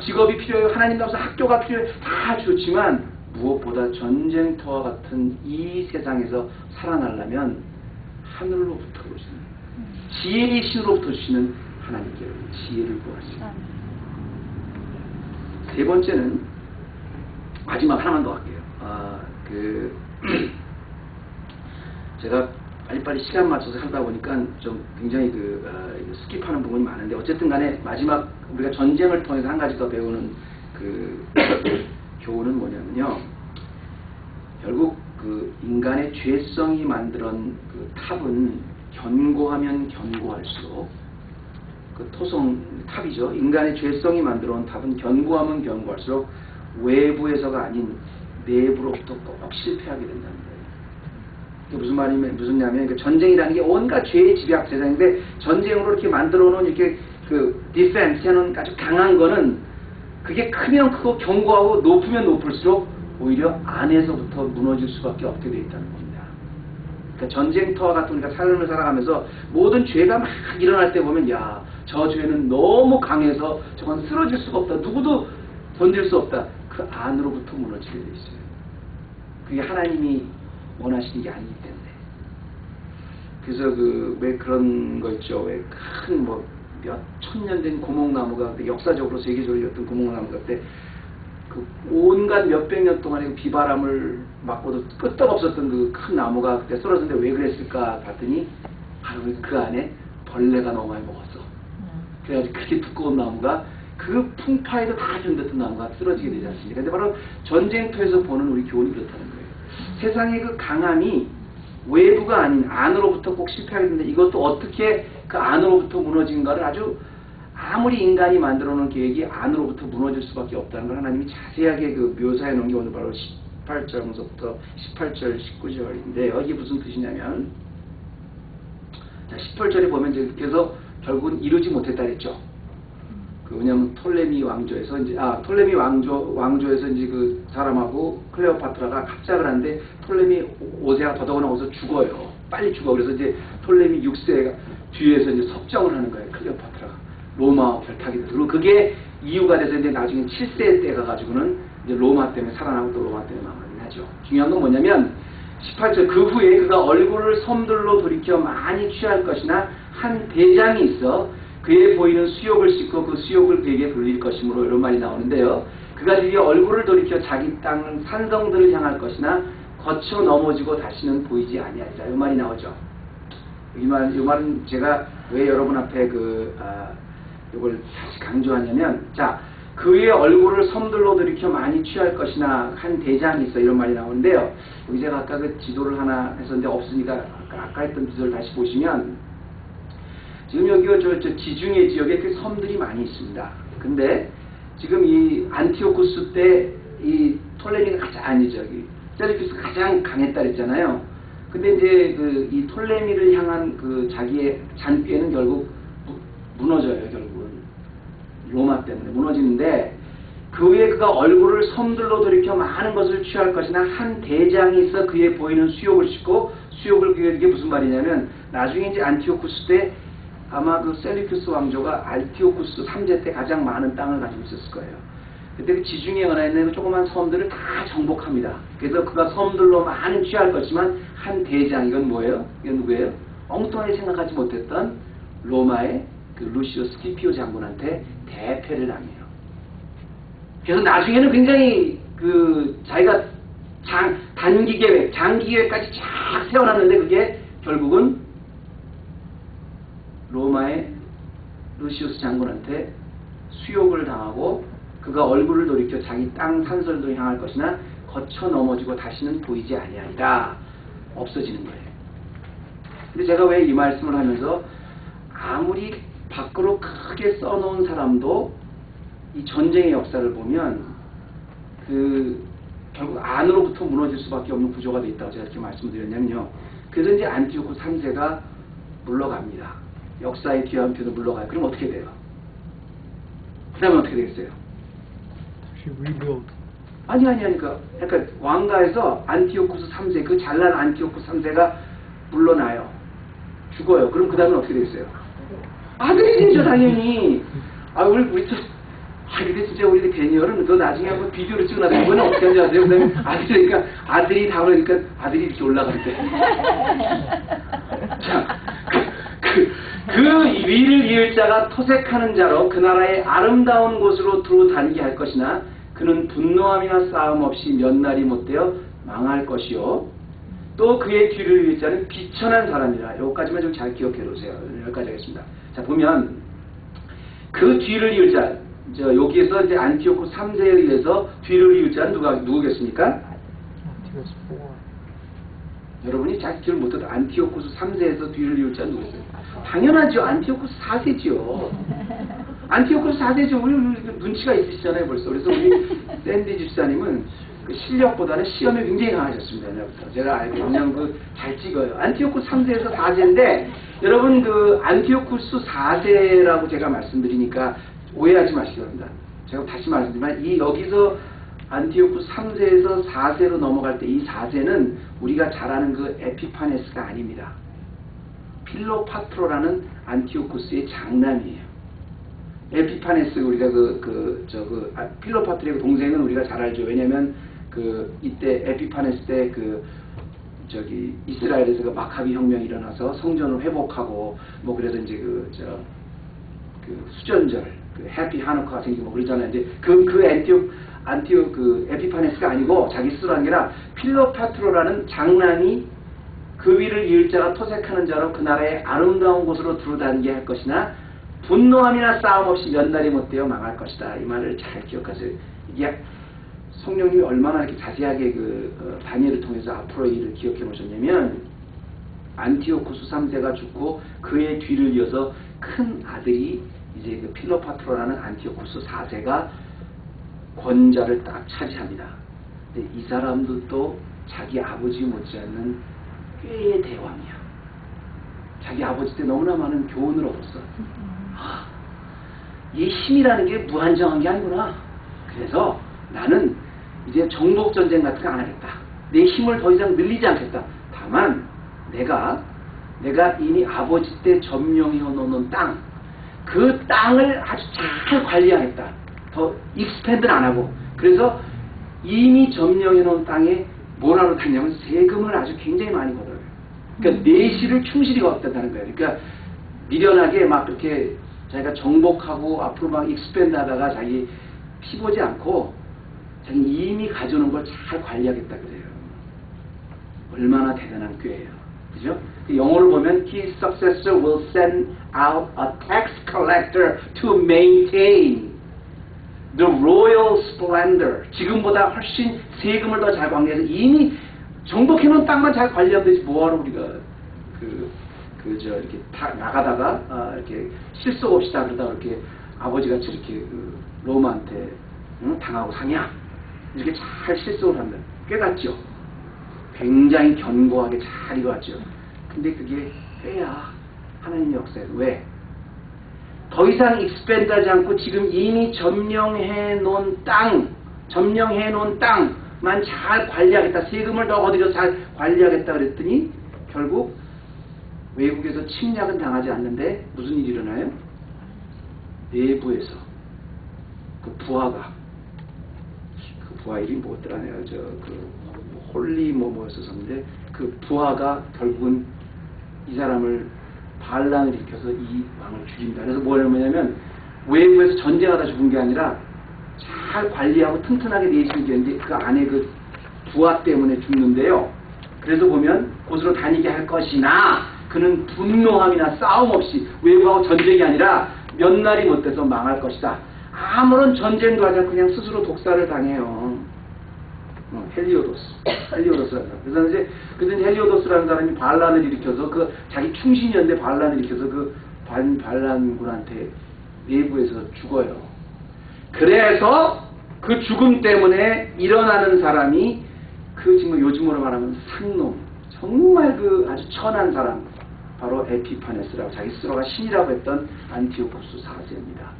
직업이 필요해요. 하나님 앞에서 학교가 필요해요. 다 좋지만 무엇보다 전쟁터와 같은 이 세상에서 살아나려면 하늘로부터 오시는 지혜의 신으로부터 주시는 하나님께 지혜를 구하시고, 세 번째는 마지막 하나만 더 할게요. 제가 빨리빨리 시간 맞춰서 하다 보니까 좀 굉장히 스킵하는 부분이 많은데, 어쨌든 간에 마지막 우리가 전쟁을 통해서 한 가지 더 배우는 교훈은 뭐냐면요. 결국 인간의 죄성이 만들어낸 탑은 견고하면 견고할수록, 탑이죠. 인간의 죄성이 만들어온 탑은 견고하면 견고할수록 외부에서가 아닌 내부로부터 꼭 실패하게 된다는 거예요. 무슨냐면 전쟁이라는 게 온갖 죄의 집약 세상인데, 전쟁으로 이렇게 만들어 놓은 이렇게 디펜스 하는 아주 강한 거는 그게 크면 크고 견고하고 높으면 높을수록 오히려 안에서부터 무너질 수밖에 없게 돼 있다는 겁니다. 그러니까 전쟁터와 같은 우리가 삶을 살아가면서 모든 죄가 막 일어날 때 보면, 야, 저 죄는 너무 강해서 저건 쓰러질 수가 없다. 누구도 건들 수 없다. 그 안으로부터 무너지게 돼 있어요. 그게 하나님이 원하시는 게 아니기 때문에. 그래서 왜 그런 거 있죠. 왜 큰 몇 천년 된 고목나무가 역사적으로 세계적이었던 고목나무가 그때 온갖 몇백 년 동안의 비바람을 맞고도 끄떡없었던 큰 나무가 그때 쓰러졌는데 왜 그랬을까 봤더니 바로 그 안에 벌레가 너무 많이 먹었어. 그래가지고 그렇게 두꺼운 나무가 그 풍파에도 다 견뎠던 나무가 쓰러지게 되지 않습니까? 근데 바로 전쟁터에서 보는 우리 교훈이 그렇다는 거예요. 세상의 그 강함이 외부가 아닌 안으로부터 꼭 실패하게 되는데, 이것도 어떻게 그 안으로부터 무너진가를 아무리 인간이 만들어 놓은 계획이 안으로부터 무너질 수밖에 없다는 걸 하나님이 자세하게 묘사해 놓은 게 오늘 바로 18절부터 18절, 19절인데요. 이게 무슨 뜻이냐면, 자, 18절에 보면 이렇게 해서 결국은 이루지 못했다 그랬죠. 왜냐면 톨레미 왕조에서 톨레미 왕조에서 그 사람하고 클레오파트라가 합작을 하는데, 톨레미 5세가 더더구나 어서 죽어요. 빨리 죽어. 그래서 이제 톨레미 6세가 뒤에서 이제 섭정을 하는 거예요. 클레오파트라가 로마와 결탁이 돼서. 그리고 그게 이유가 돼서 이제 나중에 7세 때 가가지고는 이제 로마 때문에 살아나고 또 로마 때문에 마무리하죠. 중요한 건 뭐냐면 18절, 그 후에 그가 얼굴을 섬들로 돌이켜 많이 취할 것이나 한 대장이 있어 그의 보이는 수욕을 씻고 그 수욕을 그에게 돌릴 것이므로, 이런 말이 나오는데요. 그가 드디어 얼굴을 돌이켜 자기 땅 산성들을 향할 것이나 거쳐 넘어지고 다시는 보이지 아니하리라, 이 말이 나오죠. 이 말은 제가 왜 여러분 앞에 이걸 다시 강조하냐면, 자, 그의 얼굴을 섬들로 돌이켜 많이 취할 것이나 한 대장이 있어, 이런 말이 나오는데요. 여기 제가 아까 지도를 하나 했었는데 없으니까 아까 했던 지도를 다시 보시면, 지금 여기가 저 지중해 지역에 그 섬들이 많이 있습니다. 근데 지금 이 안티오쿠스 때 이 톨레미가 셀리쿠스가 가장 강했다 그랬잖아요. 근데 이제 이 톨레미를 향한 자기의 잔꾀는 결국 무너져요. 결국은 로마 때문에 무너지는데, 그 후에 그가 얼굴을 섬들로 돌이켜 많은 것을 취할 것이나 한 대장이 있어 그의 보이는 수욕을 씻고, 수욕을 이게 무슨 말이냐면, 나중에 이제 안티오쿠스 때 아마 셀리쿠스 왕조가 안티오쿠스 3제 때 가장 많은 땅을 가지고 있었을 거예요. 그때 그 지중해 연안에 있는 조그만 섬들을 다 정복합니다. 그래서 그가 섬들로 많은 취할 것이지만 한 대장, 이건 뭐예요? 이건 누구예요? 엉뚱하게 생각하지 못했던 로마의 루시오 스키피오 장군한테 대패를 당해요. 그래서 나중에는 굉장히 자기가 단기 계획, 장기 계획까지 쫙 세워놨는데, 그게 결국은 로마의 루시우스 장군한테 수욕을 당하고, 그가 얼굴을 돌이켜 자기 땅 산설도 향할 것이나 거쳐 넘어지고 다시는 보이지 아니하리라, 없어지는 거예요. 근데 제가 왜 이 말씀을 하면서, 아무리 밖으로 크게 써놓은 사람도 이 전쟁의 역사를 보면 결국 안으로부터 무너질 수밖에 없는 구조가 돼 있다고 제가 이렇게 말씀을 드렸냐면요. 그래서 이제 안티오쿠스 3세가 물러갑니다. 역사의 뒤한편으로 물러가요. 그럼 어떻게 돼요? 그 다음에 어떻게 되겠어요? 다시 rebuild. 그러니까 왕가에서 안티오쿠스 3세, 그 잘난 안티오쿠스 3세가 물러나요. 죽어요. 그럼 그 다음에 어떻게 되겠어요? 아들이 되죠, 당연히. 우리 근데 진짜 우리 데니얼은 그 나중에 한번 비디오를 찍어놔서 이번에 어떻게 하는지 아세요? 그 다음에 그러니까 아들이 답을 하니까 아들이 이렇게 올라갈 때. 자, 그 위를 이을 자가 토색하는 자로 그 나라의 아름다운 곳으로 두루 다니게 할 것이나 그는 분노함이나 싸움 없이 몇 날이 못되어 망할 것이요. 또 그의 뒤를 이을 자는 비천한 사람이라. 여기까지만 좀 잘 기억해 놓으세요. 여기까지 하겠습니다. 자, 보면 그 뒤를 이을 자, 여기에서 이제 안티오코스 3세에 의해서 뒤를 이을 자는 누구겠습니까? Antiochus IV. 여러분이 잘 기억을 못해도 안티오코스 3세에서 뒤를 이을 자는 누구겠어요? 당연하죠. 안티오코스 4세죠. 안티오코스 4세죠. 우리 눈치가 있으시잖아요, 벌써. 그래서 우리 샌디 집사님은 그 실력보다는 시험에 굉장히 강하셨습니다. 옛날부터. 제가 알기로 그냥 잘 찍어요. 안티오코스 3세에서 4세인데, 여러분 안티오코스 4세라고 제가 말씀드리니까 오해하지 마시기 바랍니다. 제가 다시 말씀드리면, 여기서 안티오코스 3세에서 4세로 넘어갈 때 이 4세는 우리가 잘 아는 그 에피파네스가 아닙니다. 필로파트로라는 안티오코스의 장남이에요. 에피파네스 우리가 필로파트로의 동생은 우리가 잘 알죠. 왜냐면 이때 에피파네스 때 이스라엘에서 마카비 혁명이 일어나서 성전을 회복하고 그래서 이제 수전절 해피 하누카가 생기고 그러잖아요. 이제 에피파네스가 아니고 자기 스스로 한 게 아니라 필로파트로라는 장남이 그 위를 이을 자가 토색하는 자로 그 나라의 아름다운 곳으로 두루다니게 할 것이나 분노함이나 싸움 없이 몇 날이 못되어 망할 것이다. 이 말을 잘 기억하세요. 이게 성령님이 얼마나 이렇게 자세하게 다니엘을 통해서 앞으로 일을 기억해 놓으셨냐면, 안티오코스 3세가 죽고 그의 뒤를 이어서 큰 아들이 이제 필로파트로라는 안티오코스 4세가 권자를 딱 차지합니다. 근데 이 사람도 또 자기 아버지 못지않는 꾀의 대왕이야. 자기 아버지 때 너무나 많은 교훈을 얻었어. 이 힘이라는 게 무한정한 게 아니구나. 그래서 나는 이제 정복전쟁 같은 거 안 하겠다. 내 힘을 더 이상 늘리지 않겠다. 다만 내가 이미 아버지 때 점령해 놓은 땅, 그 땅을 아주 잘 관리하겠다. 더 익스펜드는 안 하고. 그래서 이미 점령해 놓은 땅에 뭘 하러 다니냐면 세금을 아주 굉장히 많이 걷어요. 그러니까 내실을 충실히 걷는다는 거예요. 그러니까 미련하게 막 그렇게 자기가 정복하고 앞으로 막 익스펜드 하다가 자기 피 보지 않고 자기 이미 가져오는 걸 잘 관리하겠다 그래요. 얼마나 대단한 꾀예요. 그죠? 영어를 보면 His successor will send out a tax collector to maintain the royal splendor. 지금보다 훨씬 세금을 더 잘 관리해서 이미 정복해놓은 땅만 잘 관리하면 되지 뭐하러 우리가 이렇게 나가다가 이렇게 실속 없이 다 그러다가 이렇게 아버지같이 이렇게 로마한테 당하고 사냐? 이렇게 잘 실속을 하면 꽤 같죠. 굉장히 견고하게 잘 이루어왔죠. 근데 그게 꽤야 하나님의 역사에서 왜? 더 이상 익스펜드하지 않고 지금 이미 점령해 놓은 땅만 잘 관리하겠다. 세금을 더 거두려서 잘 관리하겠다 그랬더니 결국 외국에서 침략은 당하지 않는데 무슨 일이 일어나요? 내부에서 그 부하가 부하 이름이 뭐였더라네요. 홀리 뭐였었는데 그 부하가 결국은 이 사람을 반란을 일으켜서 이 왕을 죽입니다. 그래서 뭐냐면 외부에서 전쟁하다 죽은 게 아니라 잘 관리하고 튼튼하게 내시는 게 있는데 그 안에 그 부하 때문에 죽는데요. 그래서 보면 곳으로 다니게 할 것이나 그는 분노함이나 싸움 없이 외부하고 전쟁이 아니라 몇 날이 못 돼서 망할 것이다. 아무런 전쟁도 하지 않고 그냥 스스로 독사를 당해요. 헬리오도스라는 사람. 그래서 이제 헬리오도스라는 사람이 반란을 일으켜서 자기 충신이었는데 반란을 일으켜서 반란군한테 내부에서 죽어요. 그래서 그 죽음 때문에 일어나는 사람이 지금 요즘으로 말하면 상놈, 정말 아주 천한 사람, 바로 에피파네스라고 자기 스스로가 신이라고 했던 안티오코스 4세입니다.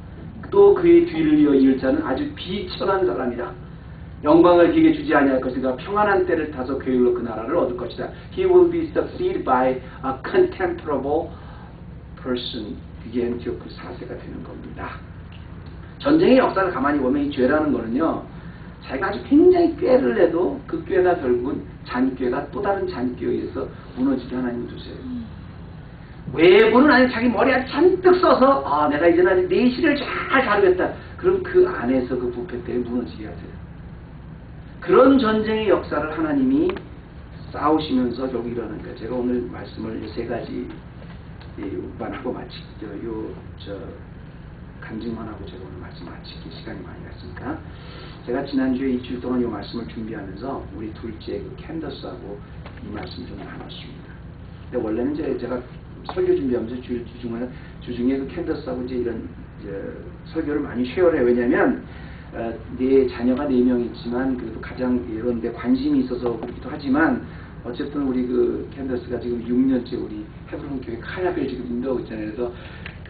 또 그의 뒤를 이을 자는 아주 비천한 사람이다. 영광을 그에게 주지 아니할 것이다. 평안한 때를 타서 괴율로 그 나라를 얻을 것이다. He will be succeeded by a contemptible person. 그게 안티오코스 4세가 되는 겁니다. 전쟁의 역사를 가만히 보면 이 죄라는 거는요, 자기가 아주 굉장히 꾀를 내도 그 꾀가 결국은 잔꾀가 또 다른 잔꾀에 의해서 무너지게 하나님은 두세요. 외부는 아니 자기 머리 아주 잔뜩 써서 내가 이제는 내 실을 잘 다루겠다. 그럼 그 안에서 그 부패 때문에 무너지게 하세요. 그런 전쟁의 역사를 하나님이 싸우시면서 결국 일어나는 거예요. 제가 오늘 말씀을 세 가지 운반하고 간증만 하고 제가 오늘 말씀 마치기 시간이 많이 갔으니까, 제가 지난주에 2주일 동안 이 말씀을 준비하면서 우리 둘째 그 캔더스하고 이 말씀 좀 나눴습니다. 근데 원래는 제가 설교 준비하면서 주중에 그 캔더스하고 이런 설교를 많이 쉐어해요. 왜냐하면 내 자녀가 4명 있지만 그래도 가장 이런 데 관심이 있어서 그렇기도 하지만, 어쨌든 우리 그 캔더스가 지금 6년째 우리 헤브론 교회 카야벨 지금 인도하고 있잖아요. 그래서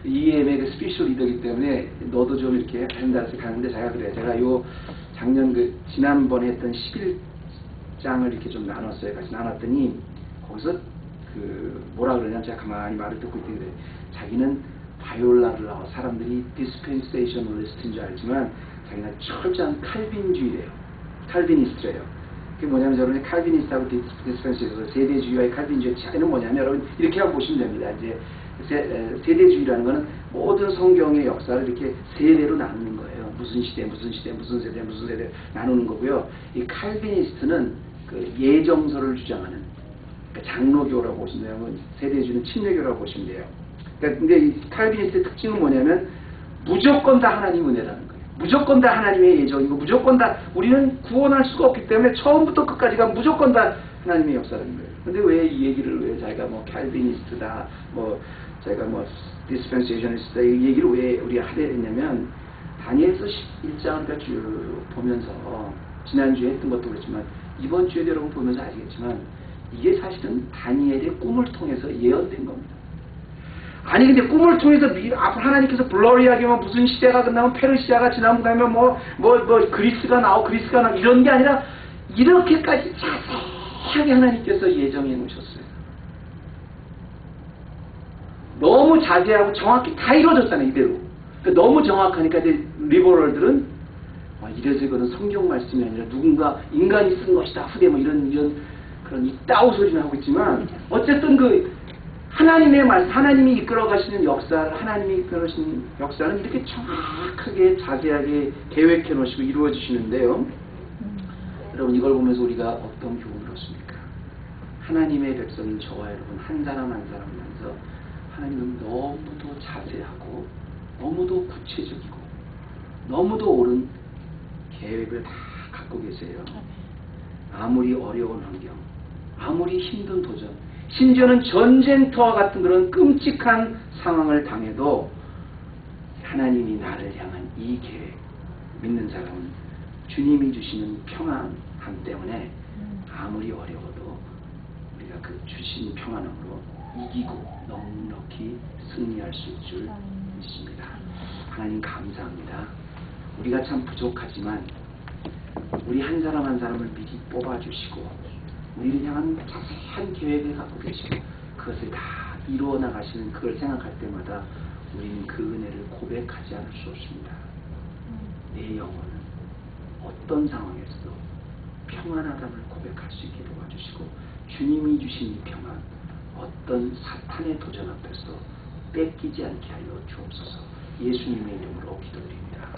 EM의 그 스피셜 리더이기 때문에 너도 좀 이렇게 한다 해서 가는데, 제가 그래요. 제가 작년 지난번에 했던 11장을 이렇게 좀 나눴어요. 같이 나눴더니 거기서 뭐라 그러냐면, 제가 가만히 말을 듣고 있더니 그래요. 자기는 바이올라를 나와 사람들이 디스펜세이셔널리스트인 줄 알지만 자기는 철저한 칼빈주의래요. 칼비니스트래요. 그게 뭐냐면, 저는 칼비니스트하고 디스펜세이셔널 세대주의와의 칼빈주의 차이는 뭐냐면, 여러분 이렇게 한번 보시면 됩니다. 이제 세대주의라는 것은 모든 성경의 역사를 이렇게 세대로 나누는 거예요. 무슨 시대, 무슨 세대 나누는 거고요. 이 칼비니스트는 그 예정설을 주장하는, 그러니까 장로교라고 보시면 돼요. 세대주의는 침례교라고 보시면 돼요. 그러니까 근데 이 칼비니스트의 특징은 뭐냐면, 무조건 다 하나님 은혜라는 거예요. 무조건 다 하나님의 예정이고, 무조건 다 우리는 구원할 수가 없기 때문에 처음부터 끝까지가 무조건 다 하나님의 역사라는 거예요. 근데 왜 이 얘기를 왜 자기가 칼비니스트다, 자기가 디스펜세이셔니스트다, 이 얘기를 왜 우리가 하려 했냐면, 다니엘서 11장을 그러니까 쭉 보면서, 지난주에 했던 것도 그렇지만 이번 주에도 여러분 보면서 아시겠지만, 이게 사실은 다니엘의 꿈을 통해서 예언된 겁니다. 아니 근데 꿈을 통해서 앞으로 하나님께서 블러리하게 무슨 시대가 끝나면 페르시아가 지나면 가면 그리스가 나오고 이런 게 아니라, 이렇게까지 자세하게 하나님께서 예정해 놓으셨어요. 너무 자세하고 정확히 다 이루어졌잖아요, 이대로. 그러니까 너무 정확하니까 이제 리버럴들은 이래서 이거는 성경 말씀이 아니라 누군가 인간이 쓴 것이다, 후대 이런 그런 이따오 소리는 하고 있지만, 어쨌든 하나님의 말씀, 하나님이 이끌어 가시는 역사를, 하나님이 이끌어 가시는 역사는 이렇게 정확하게 자세하게 계획해 놓으시고 이루어 주시는데요. 여러분 이걸 보면서 우리가 어떤 교훈을 얻습니까? 하나님의 백성인 저와 여러분 한 사람 한 사람면서 하나님은 너무도 자세하고 너무도 구체적이고 너무도 옳은 계획을 다 갖고 계세요. 아무리 어려운 환경, 아무리 힘든 도전, 심지어는 전쟁터와 같은 그런 끔찍한 상황을 당해도 하나님이 나를 향한 이 계획, 믿는 사람은 주님이 주시는 평안함 때문에 아무리 어려워도 우리가 그 주신 평안함으로 이기고 넉넉히 승리할 수 있을 줄 믿습니다. 하나님 감사합니다. 우리가 참 부족하지만 우리 한 사람 한 사람을 미리 뽑아주시고 우리를 향한 자세한 계획을 갖고 계시고 그것을 다 이루어 나가시는 그걸 생각할 때마다 우리는 그 은혜를 고백하지 않을 수 없습니다. 내 영혼은 어떤 상황에서도 평안하다를 고백할 수 있게 도와주시고 주님이 주신 이 평안, 어떤 사탄의 도전 앞에서 뺏기지 않게 하여 주옵소서. 예수님의 이름으로 기도드립니다.